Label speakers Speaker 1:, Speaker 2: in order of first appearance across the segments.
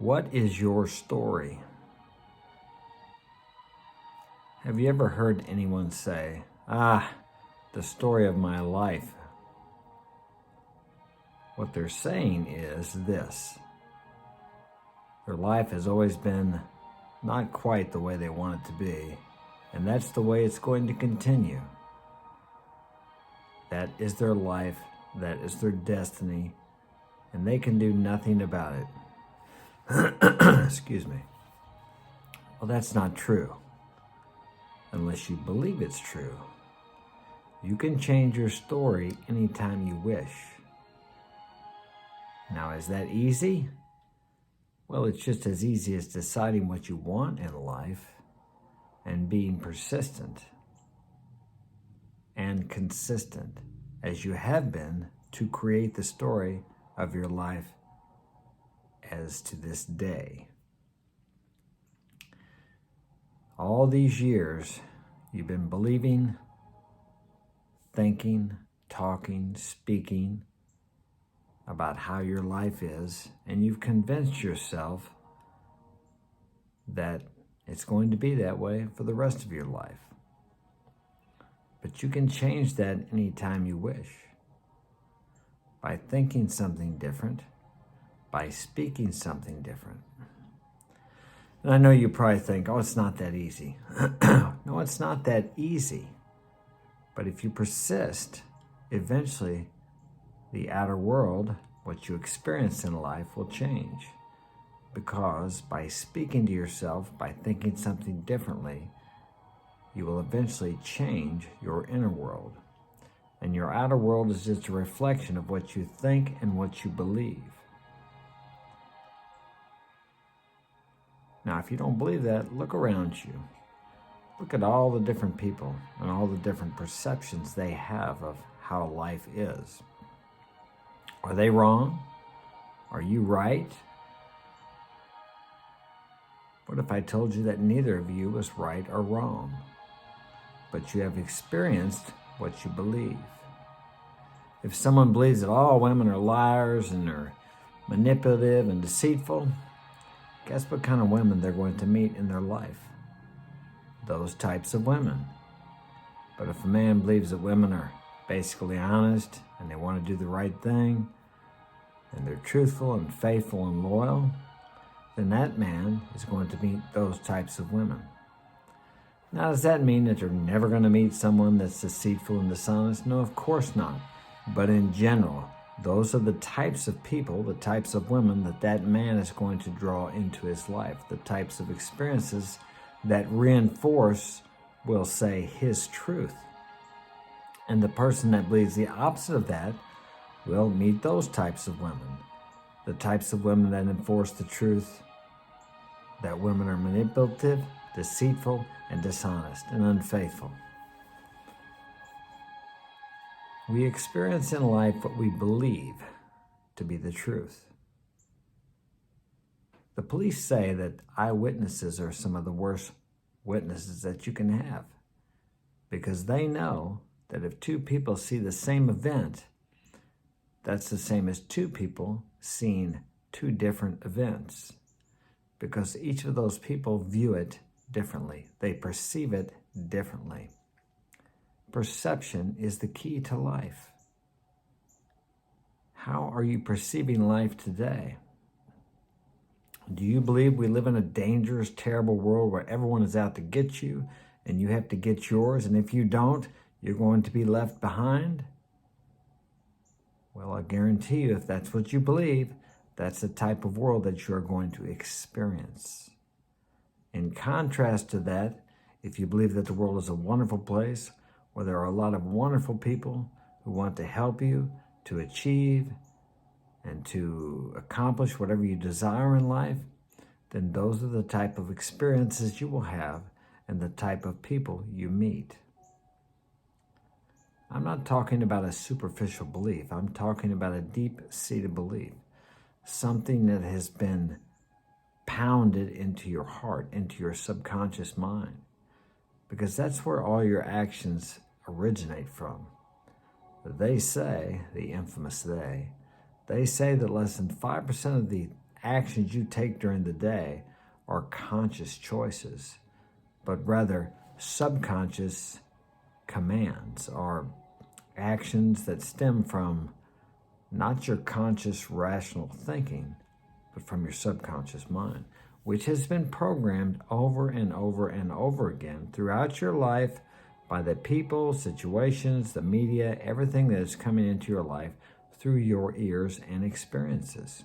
Speaker 1: What is your story? Have you ever heard anyone say, the story of my life? What they're saying is this: their life has always been not quite the way they want it to be, and that's the way it's going to continue. That is their life, that is their destiny, and they can do nothing about it. Excuse me. Well, that's not true, unless you believe it's true. You can change your story anytime you wish. Now, is that easy? Well, it's just as easy as deciding what you want in life and being persistent and consistent as you have been to create the story of your life as to this day. All these years, you've been believing, thinking, talking, speaking about how your life is, and you've convinced yourself that it's going to be that way for the rest of your life. But you can change that anytime you wish. By thinking something different, by speaking something different. And I know you probably think, it's not that easy. No, it's not that easy. But if you persist, eventually the outer world, what you experience in life, will change. Because by speaking to yourself, by thinking something differently, you will eventually change your inner world. And your outer world is just a reflection of what you think and what you believe. Now, if you don't believe that, look around you. Look at all the different people and all the different perceptions they have of how life is. Are they wrong? Are you right? What if I told you that neither of you was right or wrong, but you have experienced what you believe? If someone believes that all women are liars and they're manipulative and deceitful, guess what kind of women they're going to meet in their life? Those types of women. But if a man believes that women are basically honest and they want to do the right thing and they're truthful and faithful and loyal, then that man is going to meet those types of women. Now, does that mean that they're never going to meet someone that's deceitful and dishonest? No, of course not. But in general, those are the types of people, the types of women that man is going to draw into his life, the types of experiences that reinforce, we'll say, his truth. And the person that believes the opposite of that will meet those types of women, the types of women that enforce the truth that women are manipulative, deceitful, and dishonest, and unfaithful. We experience in life what we believe to be the truth. The police say that eyewitnesses are some of the worst witnesses that you can have, because they know that if two people see the same event, that's the same as two people seeing two different events, because each of those people view it differently. They perceive it differently. Perception is the key to life. How are you perceiving life today? Do you believe we live in a dangerous, terrible world where everyone is out to get you and you have to get yours, and if you don't, you're going to be left behind? Well, I guarantee you, if that's what you believe, that's the type of world that you're going to experience. In contrast to that, if you believe that the world is a wonderful place, where there are a lot of wonderful people who want to help you to achieve and to accomplish whatever you desire in life, then those are the type of experiences you will have and the type of people you meet. I'm not talking about a superficial belief. I'm talking about a deep-seated belief, something that has been pounded into your heart, into your subconscious mind, because that's where all your actions originate from. They say, the infamous they say that less than 5% of the actions you take during the day are conscious choices, but rather subconscious commands or actions that stem from not your conscious rational thinking, but from your subconscious mind, which has been programmed over and over and over again throughout your life by the people, situations, the media, everything that is coming into your life through your ears and experiences.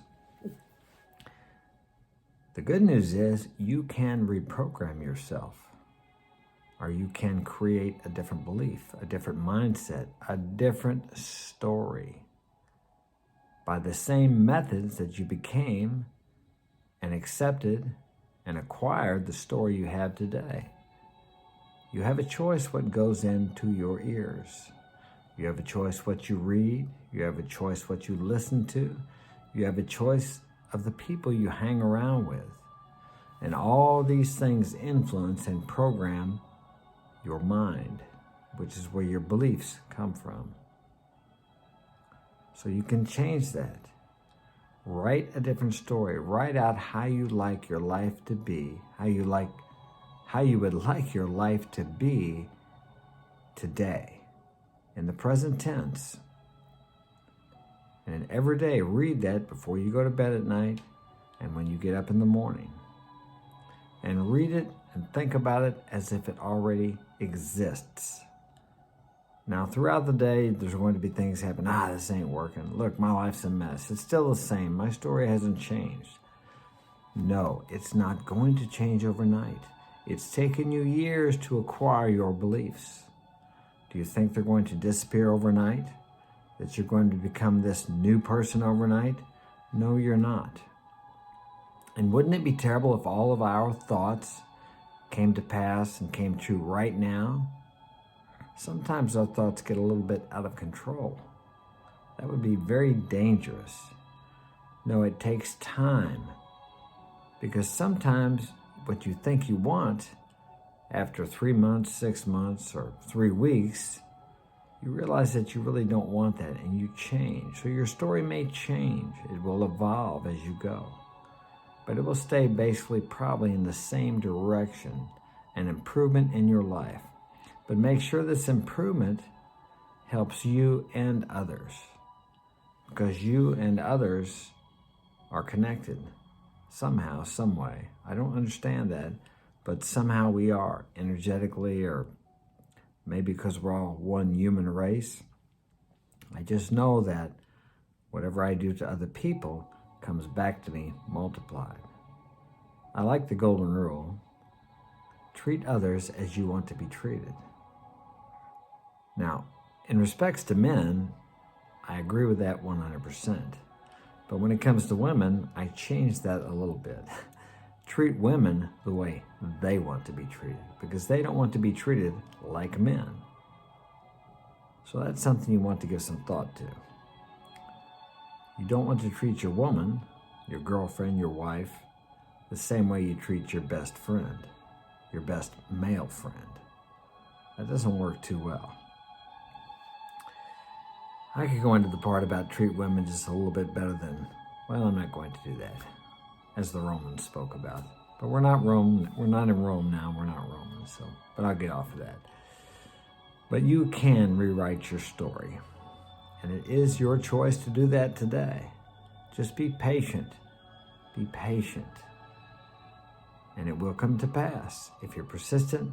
Speaker 1: The good news is you can reprogram yourself, or you can create a different belief, a different mindset, a different story by the same methods that you became and accepted and acquired the story you have today. You have a choice what goes into your ears. You have a choice what you read. You have a choice what you listen to. You have a choice of the people you hang around with. And all these things influence and program your mind, which is where your beliefs come from. So you can change that. Write a different story. Write out how you like your life to be, how you would like your life to be today, in the present tense. And every day, read that before you go to bed at night and when you get up in the morning. And read it and think about it as if it already exists. Now, throughout the day, there's going to be things happen. This ain't working. Look, my life's a mess. It's still the same. My story hasn't changed. No, it's not going to change overnight. It's taken you years to acquire your beliefs. Do you think they're going to disappear overnight? That you're going to become this new person overnight? No, you're not. And wouldn't it be terrible if all of our thoughts came to pass and came true right now? Sometimes our thoughts get a little bit out of control. That would be very dangerous. No, it takes time. Because sometimes what you think you want, after 3 months, 6 months, or 3 weeks, you realize that you really don't want that and you change. So your story may change. It will evolve as you go. But it will stay basically probably in the same direction, an improvement in your life. But make sure this improvement helps you and others, because you and others are connected somehow, some way. I don't understand that, but somehow we are, energetically, or maybe because we're all one human race. I just know that whatever I do to other people comes back to me multiplied. I like the golden rule. Treat others as you want to be treated. Now, in respects to men, I agree with that 100%. But when it comes to women, I change that a little bit. Treat women the way they want to be treated, because they don't want to be treated like men. So that's something you want to give some thought to. You don't want to treat your woman, your girlfriend, your wife, the same way you treat your best friend, your best male friend. That doesn't work too well. I could go into the part about treat women just a little bit better than, well, I'm not going to do that, as the Romans spoke about. But we're not in Rome now, we're not Romans, but I'll get off of that. But you can rewrite your story, and it is your choice to do that today. Just be patient, and it will come to pass. If you're persistent,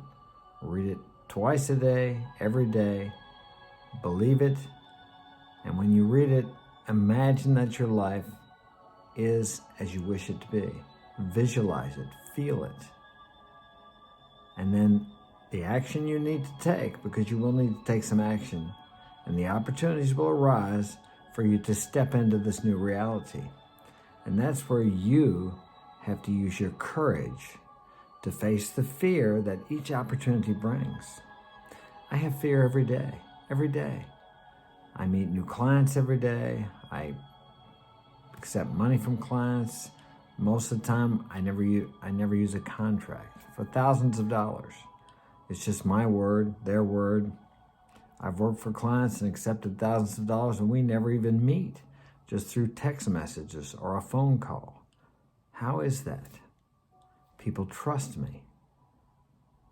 Speaker 1: read it twice a day, every day, believe it, and when you read it, imagine that your life is as you wish it to be. Visualize it, feel it. And then the action you need to take, because you will need to take some action, and the opportunities will arise for you to step into this new reality. And that's where you have to use your courage to face the fear that each opportunity brings. I have fear every day. I meet new clients every day. I accept money from clients. Most of the time, I never use a contract for thousands of dollars. It's just my word, their word. I've worked for clients and accepted thousands of dollars, and we never even meet, just through text messages or a phone call. How is that? People trust me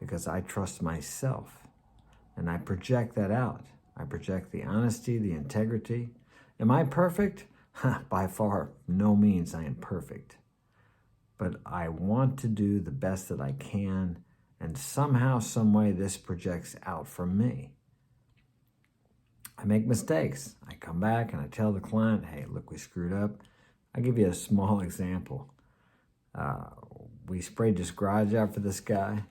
Speaker 1: because I trust myself, and I project that out. I project the honesty, the integrity. Am I perfect? By far, no means I am perfect. But I want to do the best that I can, and somehow, some way, this projects out from me. I make mistakes. I come back and I tell the client, hey, look, we screwed up. I'll give you a small example. We sprayed this garage out for this guy,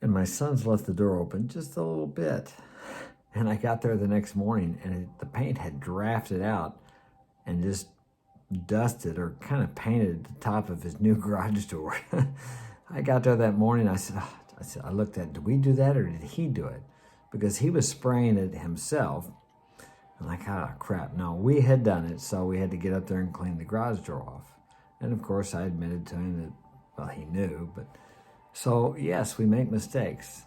Speaker 1: and my son's left the door open just a little bit. And I got there the next morning, and the paint had drafted out and just dusted or kind of painted the top of his new garage door. I got there that morning. I looked at, did we do that or did he do it? Because he was spraying it himself. I'm like, crap. No, we had done it, so we had to get up there and clean the garage door off. And of course, I admitted to him that, well, he knew. But so yes, we make mistakes.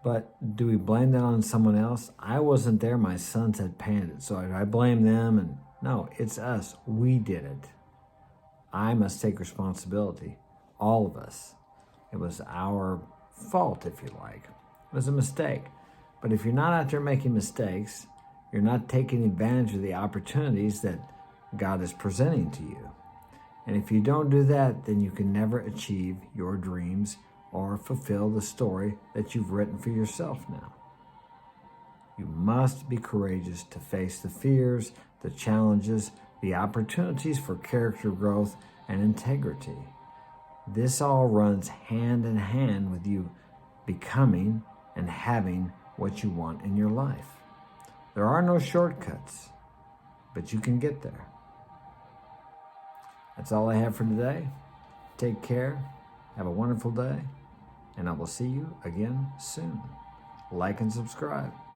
Speaker 1: But do we blame that on someone else? I wasn't there. My sons had painted it, so I blame them. And no, it's us. We did it. I must take responsibility. All of us. It was our fault, if you like. It was a mistake. But if you're not out there making mistakes, you're not taking advantage of the opportunities that God is presenting to you. And if you don't do that, then you can never achieve your dreams or fulfill the story that you've written for yourself now. You must be courageous to face the fears, the challenges, the opportunities for character growth and integrity. This all runs hand in hand with you becoming and having what you want in your life. There are no shortcuts, but you can get there. That's all I have for today. Take care. Have a wonderful day. And I will see you again soon. Like and subscribe.